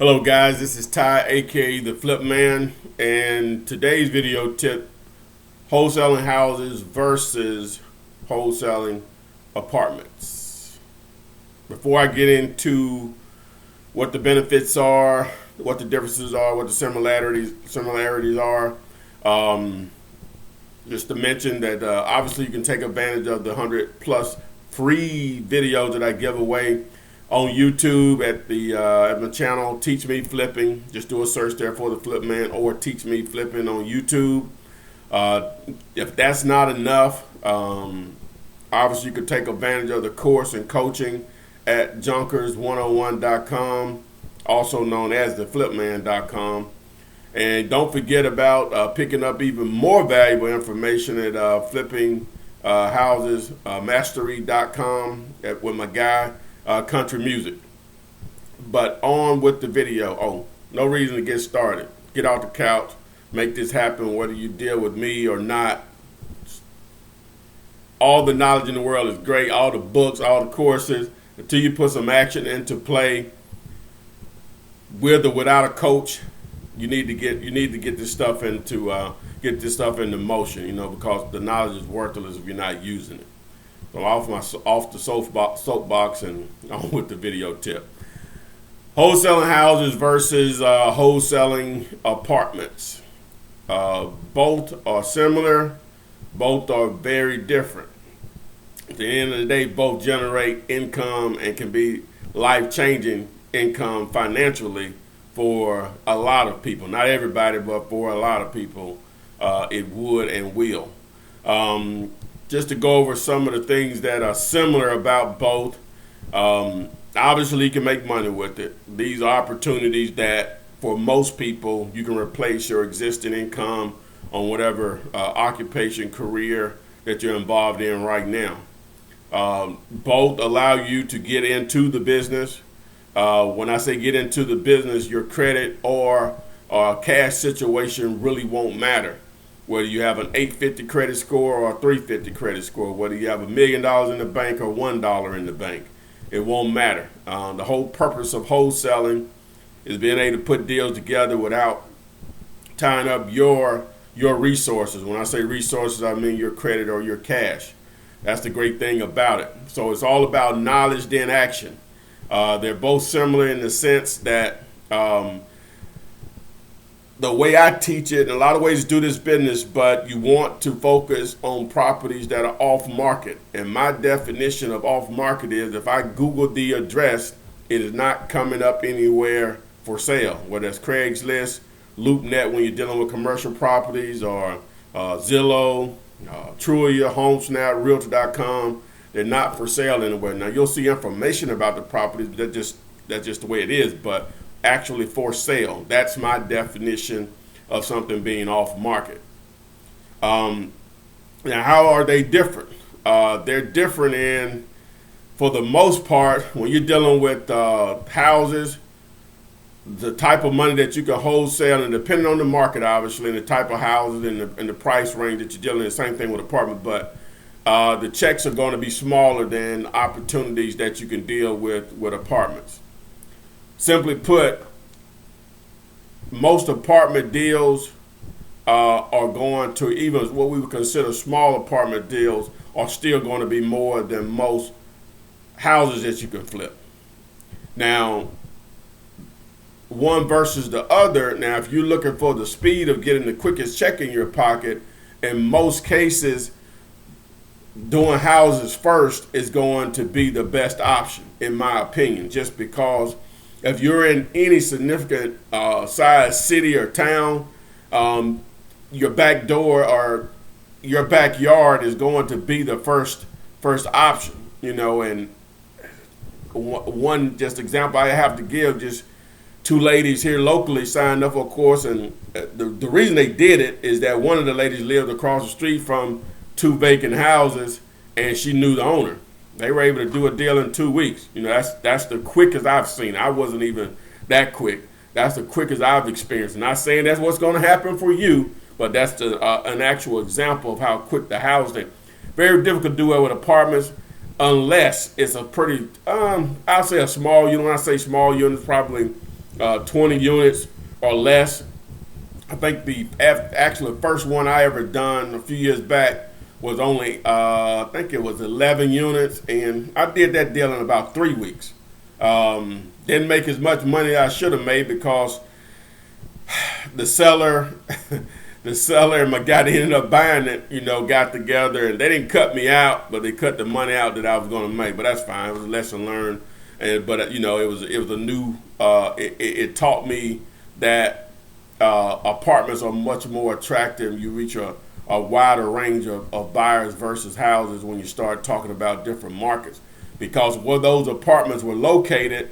Hello guys, this is Ty, aka the Flip Man, and today's video tip: wholesaling houses versus wholesaling apartments. Before I get into what the benefits are, what the differences are, what the similarities are, just to mention that obviously you can take advantage of the 100 plus free videos that I give away on YouTube at my channel, Teach Me Flipping. Just do a search there for the Flip Man or Teach Me Flipping on YouTube. If that's not enough, obviously you could take advantage of the course and coaching at junkers101.com, also known as the flipman.com. And don't forget about picking up even more valuable information at flipping houses mastery.com with my guy, Country Music. But on with the video. Oh, no reason to get started. Get off the couch, make this happen, whether you deal with me or not. All the knowledge in the world is great, all the books, all the courses, until you put some action into play. With or without a coach, you need to get this stuff into motion, because the knowledge is worthless if you're not using it. So I'm off the soapbox and on with the video tip. Wholesaling houses versus wholesaling apartments. Both are similar. Both are very different. At the end of the day, both generate income and can be life-changing income financially for a lot of people. Not everybody, but for a lot of people, it would and will. Just to go over some of the things that are similar about both. Obviously, you can make money with it. These are opportunities that, for most people, you can replace your existing income on whatever occupation, career that you're involved in right now. Both allow you to get into the business. When I say get into the business, your credit or cash situation really won't matter. Whether you have an 850 credit score or a 350 credit score, whether you have $1 million in the bank or $1 in the bank, it won't matter. The whole purpose of wholesaling is being able to put deals together without tying up your resources. When I say resources, I mean your credit or your cash. That's the great thing about it. So it's all about knowledge, then action. They're both similar in the sense that the way I teach it, in a lot of ways to do this business, but you want to focus on properties that are off market. And my definition of off market is if I Google the address, it is not coming up anywhere for sale, whether it's Craigslist, LoopNet when you're dealing with commercial properties, or Zillow, Trulia, HomeSnap, Realtor.com. They're not for sale anywhere. Now you'll see information about the properties, but that's just the way it is. But actually for sale, that's my definition of something being off market. Now, how are they different? They're different in, for the most part, when you're dealing with houses, the type of money that you can wholesale, and depending on the market, obviously, and the type of houses and the price range that you're dealing in, same thing with apartments, but the checks are going to be smaller than opportunities that you can deal with apartments. Simply put, most apartment deals are going to, even what we would consider small apartment deals, are still going to be more than most houses that you can flip. Now, one versus the other. Now, if you're looking for the speed of getting the quickest check in your pocket, in most cases, doing houses first is going to be the best option, in my opinion, just because if you're in any significant size city or town, your back door or your backyard is going to be the first option, and one just example I have to give, just two ladies here locally signed up for a course, and the reason they did it is that one of the ladies lived across the street from two vacant houses, and she knew the owner. They were able to do a deal in 2 weeks. That's the quickest I've seen. I wasn't even that quick. That's the quickest I've experienced. Not saying that's what's going to happen for you, but that's an actual example of how quick the housing. Very difficult to do it with apartments unless it's a pretty, I'll say a small unit. When I say small unit, it's probably 20 units or less. I think the actually first one I ever done a few years back was only, I think it was 11 units, and I did that deal in about 3 weeks. Didn't make as much money as I should have made because the seller, the seller and my guy that ended up buying it, got together, and they didn't cut me out, but they cut the money out that I was going to make. But that's fine. It was a lesson learned, but it was a new. It taught me that apartments are much more attractive. You reach a wider range of buyers versus houses when you start talking about different markets, because where those apartments were located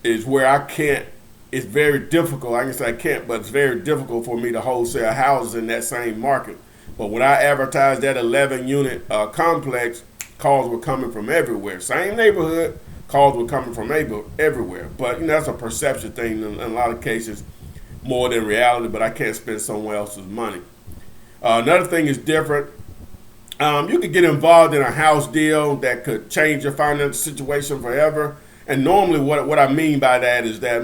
is where I can't. It's very difficult. I can say I can't, but it's very difficult for me to wholesale houses in that same market. But when I advertised that 11-unit complex, calls were coming from everywhere. Same neighborhood, calls were coming from everywhere. But that's a perception thing in a lot of cases, more than reality. But I can't spend someone else's money. Another thing is different. You could get involved in a house deal that could change your financial situation forever. And normally what I mean by that is that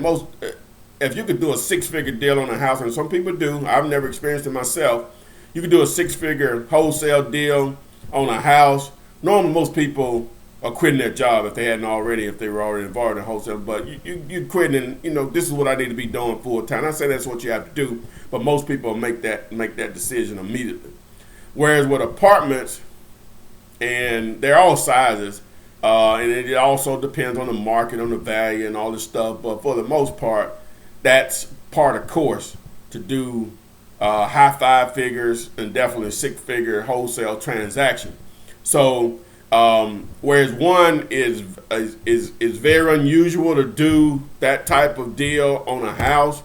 if you could do a 6-figure deal on a house, and some people do, I've never experienced it myself, you could do a 6-figure wholesale deal on a house. Normally most people are quitting their job if they were already involved in wholesale, but you quitting and, this is what I need to be doing full time. I say that's what you have to do, but most people make that decision immediately. Whereas with apartments, and they're all sizes, and it also depends on the market, on the value, and all this stuff. But for the most part, that's part of course to do high 5 figures and definitely 6-figure wholesale transaction. So whereas one is very unusual to do that type of deal on a house.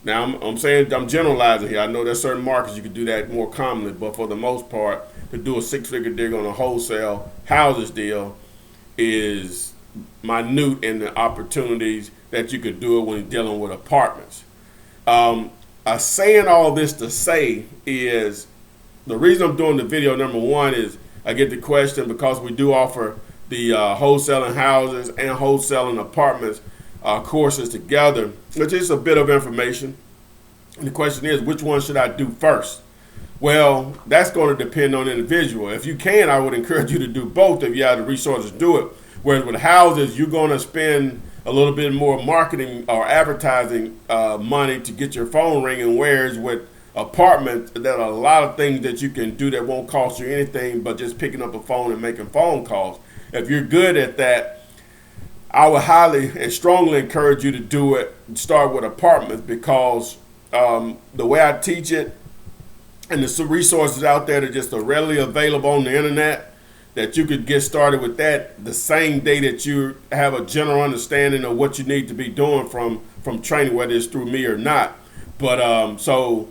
Now I'm saying I'm generalizing here. I know there's certain markets you can do that more commonly, but for the most part, to do a 6-figure deal on a wholesale houses deal is minute in the opportunities that you could do it when you're dealing with apartments. Saying all this to say is the reason I'm doing the video, number one, is I get the question because we do offer the wholesaling houses and wholesaling apartments courses together, which is a bit of information. And the question is, which one should I do first? Well, that's going to depend on the individual. If you can, I would encourage you to do both if you have the resources to do it. Whereas with houses, you're going to spend a little bit more marketing or advertising money to get your phone ringing. Whereas with apartments, there are a lot of things that you can do that won't cost you anything but just picking up a phone and making phone calls. If you're good at that, I would highly and strongly encourage you to do it. Start with apartments because the way I teach it, and there's some resources out there that just are readily available on the internet that you could get started with that the same day that you have a general understanding of what you need to be doing from training, whether it's through me or not. But so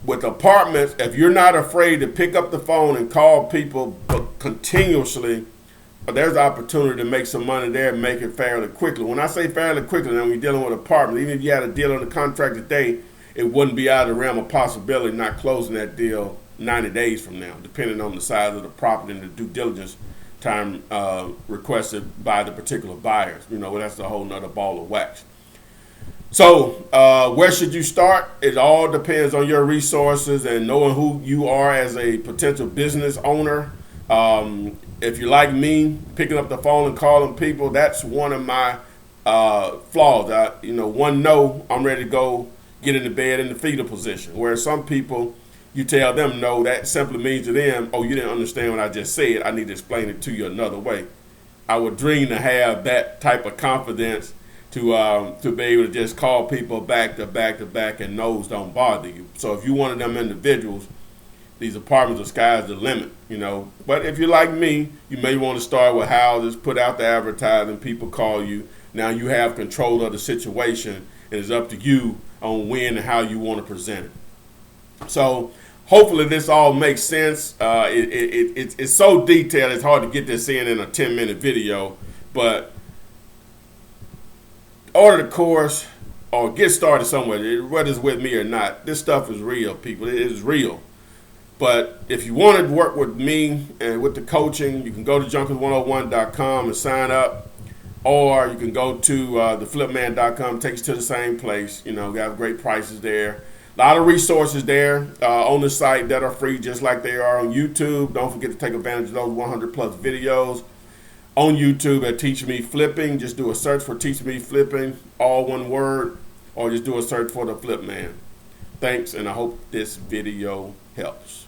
with apartments, if you're not afraid to pick up the phone and call people continuously, there's opportunity to make some money there and make it fairly quickly. When I say fairly quickly, now when you're dealing with apartments, even if you had a deal on the contract today, it wouldn't be out of the realm of possibility not closing that deal 90 days from now, depending on the size of the property and the due diligence time requested by the particular buyers. That's a whole nother ball of wax. So where should you start? It all depends on your resources and knowing who you are as a potential business owner. If you're like me, picking up the phone and calling people, that's one of my flaws. I'm ready to go get in the bed in the fetal position. Whereas some people, you tell them no, that simply means to them, oh, you didn't understand what I just said. I need to explain it to you another way. I would dream to have that type of confidence to be able to just call people back to back to back and no's don't bother you. So if you're one of them individuals, these apartments are sky's the limit, But if you're like me, you may want to start with houses, put out the advertising, people call you. Now you have control of the situation, and it's up to you on when and how you want to present it. So hopefully this all makes sense. It's so detailed, it's hard to get this in a 10-minute video. But order the course or get started somewhere, whether it's with me or not. This stuff is real, people. It is real. But if you want to work with me and with the coaching, you can go to junkers101.com and sign up. or you can go to theflipman.com. Takes you to the same place. You know, we have great prices there. A lot of resources there on the site that are free, just like they are on YouTube. Don't forget to take advantage of those 100 plus videos on YouTube at Teach Me Flipping. Just do a search for Teach Me Flipping, all one word, or just do a search for the Flip Man. Thanks, and I hope this video helps.